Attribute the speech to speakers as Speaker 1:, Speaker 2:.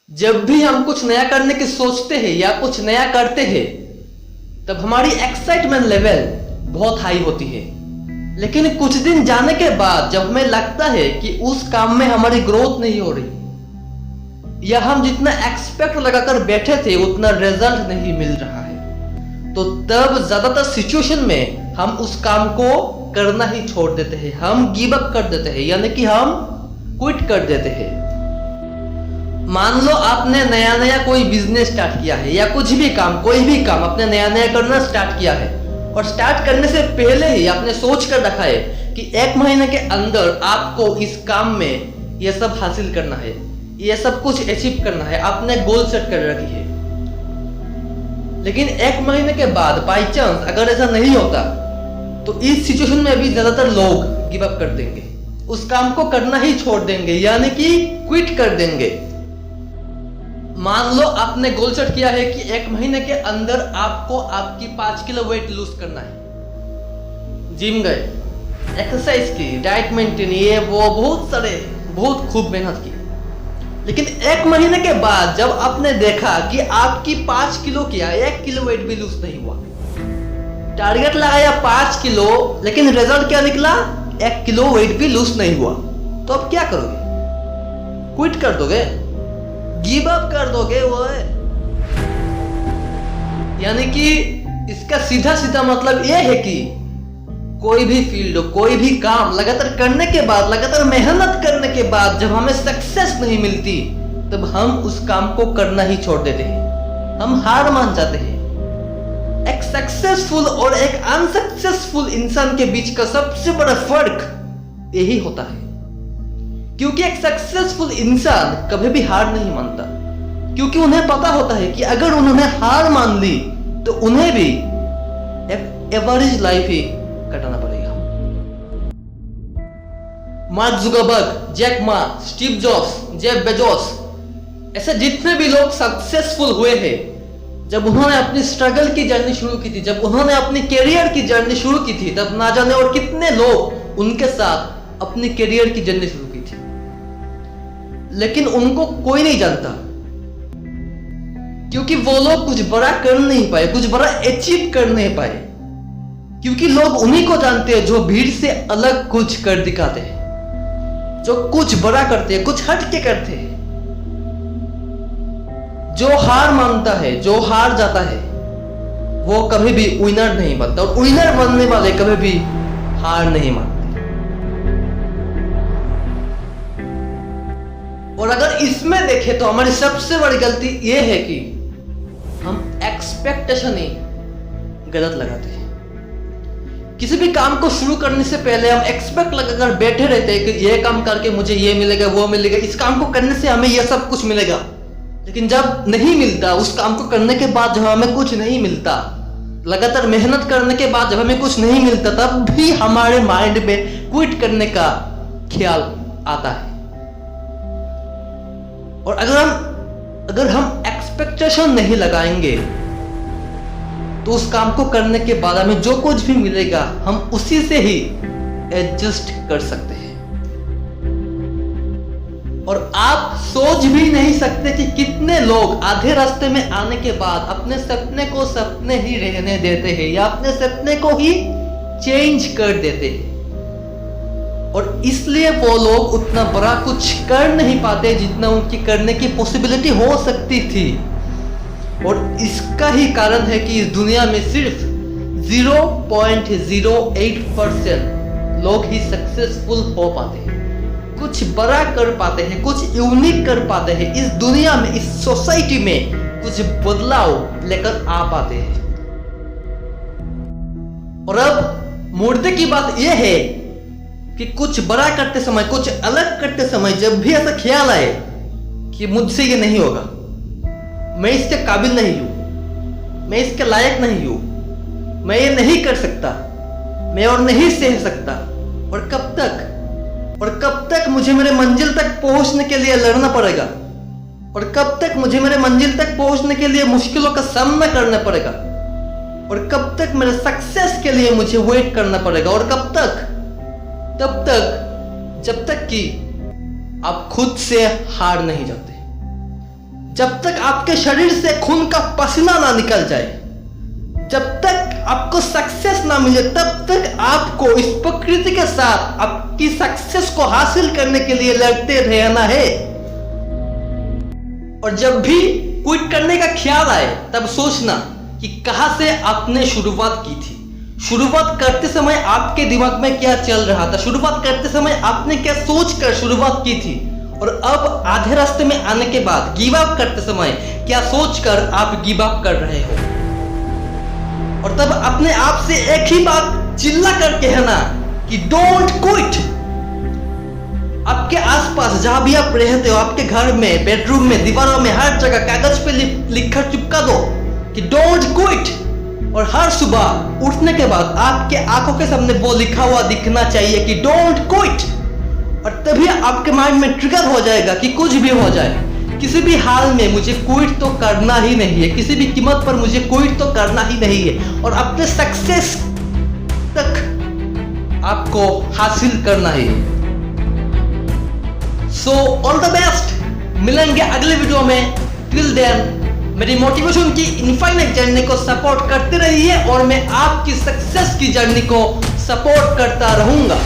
Speaker 1: जब भी हम कुछ नया करने की सोचते हैं या कुछ नया करते हैं तब हमारी एक्साइटमेंट लेवल बहुत हाई होती है। लेकिन कुछ दिन जाने के बाद जब हमें लगता है कि उस काम में हमारी ग्रोथ नहीं हो रही या हम जितना एक्सपेक्ट लगाकर बैठे थे उतना रिजल्ट नहीं मिल रहा है, तो तब ज्यादातर सिचुएशन में हम उस काम को करना ही छोड़ देते हैं, हम गिव अप कर देते हैं, यानी कि हम क्विट कर देते हैं। मान लो आपने नया नया कोई बिजनेस स्टार्ट किया है या कुछ भी काम, कोई भी काम आपने नया नया करना स्टार्ट किया है और स्टार्ट करने से पहले ही आपने सोच कर रखा है कि 1 महीने के अंदर आपको इस काम में यह सब हासिल करना है, यह सब कुछ अचीव करना है, आपने गोल सेट कर रखी है। लेकिन 1 महीने के बाद बाई चांस अगर ऐसा नहीं होता तो इस सिचुएशन में भी ज्यादातर लोग गिव अप कर देंगे, उस काम को करना ही छोड़ देंगे, यानी कि क्विट कर देंगे। मान लो आपने गोल सेट किया है कि 1 महीने के अंदर आपको आपकी 5 किलो वेट लूज करना है। जिम गए, एक्सरसाइज की, डाइट मेंटेन, ये वो बहुत खूब मेहनत की। लेकिन 1 महीने के बाद जब आपने देखा कि आपकी 5 किलो किया, 1 किलो वेट भी लूज नहीं हुआ, टारगेट लगाया 5 किलो, लेकिन रिजल्ट क्या निकला? 1 किलो वेट भी लूज नहीं हुआ, तो अब क्या करोगे? क्विट कर दोगे, गिव अप कर दोगे वो है। यानी कि इसका सीधा सीधा मतलब यह है कि कोई भी फील्ड हो, कोई भी काम लगातार करने के बाद, लगातार मेहनत करने के बाद जब हमें सक्सेस नहीं मिलती तब हम उस काम को करना ही छोड़ देते हैं, हम हार मान जाते हैं। एक सक्सेसफुल और एक अनसक्सेसफुल इंसान के बीच का सबसे बड़ा फर्क यही होता है, क्योंकि एक सक्सेसफुल इंसान कभी भी हार नहीं मानता, क्योंकि उन्हें पता होता है कि अगर उन्होंने हार मान ली तो उन्हें भी एक एवरेज लाइफ ही कटाना पड़ेगा। Mark Zuckerberg, Jack Ma, Steve Jobs, Jeff Bezos, ऐसे जितने भी लोग सक्सेसफुल हुए हैं, जब उन्होंने अपनी स्ट्रगल की जर्नी शुरू की थी, जब उन्होंने अपनी कैरियर की जर्नी शुरू की थी, तब ना जाने और कितने लोग उनके साथ अपनी कैरियर की जर्नी शुरू की थी, लेकिन उनको कोई नहीं जानता, क्योंकि वो लोग कुछ बड़ा कर नहीं पाए, कुछ बड़ा अचीव कर नहीं पाए, क्योंकि लोग उन्हीं को जानते हैं जो भीड़ से अलग कुछ कर दिखाते हैं, जो कुछ बड़ा करते हैं, कुछ हट के करते हैं। जो हार मानता है, जो हार जाता है, वो कभी भी विनर नहीं बनता, और विनर बनने वाले कभी भी हार नहीं मानते। और अगर इसमें देखें तो हमारी सबसे बड़ी गलती यह है कि हम एक्सपेक्टेशन ही गलत लगाते हैं। किसी भी काम को शुरू करने से पहले हम एक्सपेक्ट लगाकर बैठे रहते हैं कि यह काम करके मुझे ये मिलेगा, वो मिलेगा, इस काम को करने से हमें यह सब कुछ मिलेगा। लेकिन जब नहीं मिलता, उस काम को करने के बाद जब हमें कुछ नहीं मिलता, लगातार मेहनत करने के बाद जब हमें कुछ नहीं मिलता, तब भी हमारे माइंड में क्विट करने का ख्याल आता है। और अगर हम एक्सपेक्टेशन नहीं लगाएंगे तो उस काम को करने के बाद हमें जो कुछ भी मिलेगा हम उसी से ही एडजस्ट कर सकते हैं। और आप सोच भी नहीं सकते कि कितने लोग आधे रास्ते में आने के बाद अपने सपने को सपने ही रहने देते हैं या अपने सपने को ही चेंज कर देते हैं, और इसलिए वो लोग उतना बड़ा कुछ कर नहीं पाते जितना उनकी करने की पॉसिबिलिटी हो सकती थी। और इसका ही कारण है कि इस दुनिया में सिर्फ 0.08% लोग ही सक्सेसफुल हो पाते हैं, कुछ बड़ा कर पाते हैं, कुछ यूनिक कर पाते हैं, इस दुनिया में, इस सोसाइटी में कुछ बदलाव लेकर आ पाते हैं। और अब मुद्दे की बात यह है कि कुछ बड़ा करते समय, कुछ अलग करते समय जब भी ऐसा ख्याल आए कि मुझसे ये नहीं होगा, मैं इसके काबिल नहीं हूं, मैं इसके लायक नहीं हूं, मैं ये नहीं कर सकता, मैं और नहीं सह सकता, और कब तक मुझे मेरे मंजिल तक पहुंचने के लिए लड़ना पड़ेगा, और कब तक मुझे मेरे मंजिल तक पहुंचने के लिए मुश्किलों का सामना करना पड़ेगा, और कब तक मेरे सक्सेस के लिए मुझे वेट करना पड़ेगा, और कब तक? तब तक जब तक कि आप खुद से हार नहीं जाते। जब तक आपके शरीर से खून का पसीना ना निकल जाए, जब तक आपको सक्सेस ना मिले, तब तक आपको इस प्रकृति के साथ आपकी सक्सेस को हासिल करने के लिए लड़ते रहना है। और जब भी क्विट करने का ख्याल आए तब सोचना कि कहां से आपने शुरुआत की थी। शुरुआत करते समय आपके दिमाग में क्या चल रहा था, शुरुआत करते समय आपने क्या सोचकर शुरुआत की थी, और अब आधे रास्ते में आने के बाद गिव अप करते समय क्या सोचकर आप गिव अप कर रहे हो। और तब अपने आप से एक ही बात चिल्ला कर कहना कि डोंट क्विट। आपके आसपास जहां भी आप रहते हो, आपके घर में, बेडरूम में, दीवारों में, हर जगह कागज पे लिखकर चिपका दो कि डोंट क्विट। और हर सुबह उठने के बाद आपके आंखों के सामने वो लिखा हुआ दिखना चाहिए कि डोंट क्विट। और तभी आपके माइंड में ट्रिगर हो जाएगा कि कुछ भी हो जाए, किसी भी हाल में मुझे क्विट तो करना ही नहीं है, किसी भी कीमत पर मुझे क्विट तो करना ही नहीं है, और अपने सक्सेस तक आपको हासिल करना है। So all the best. मिलेंगे अगले वीडियो में। टिल देन मेरी मोटिवेशन की इनफाइनाइट जर्नी को सपोर्ट करते रहिए और मैं आपकी सक्सेस की जर्नी को सपोर्ट करता रहूंगा।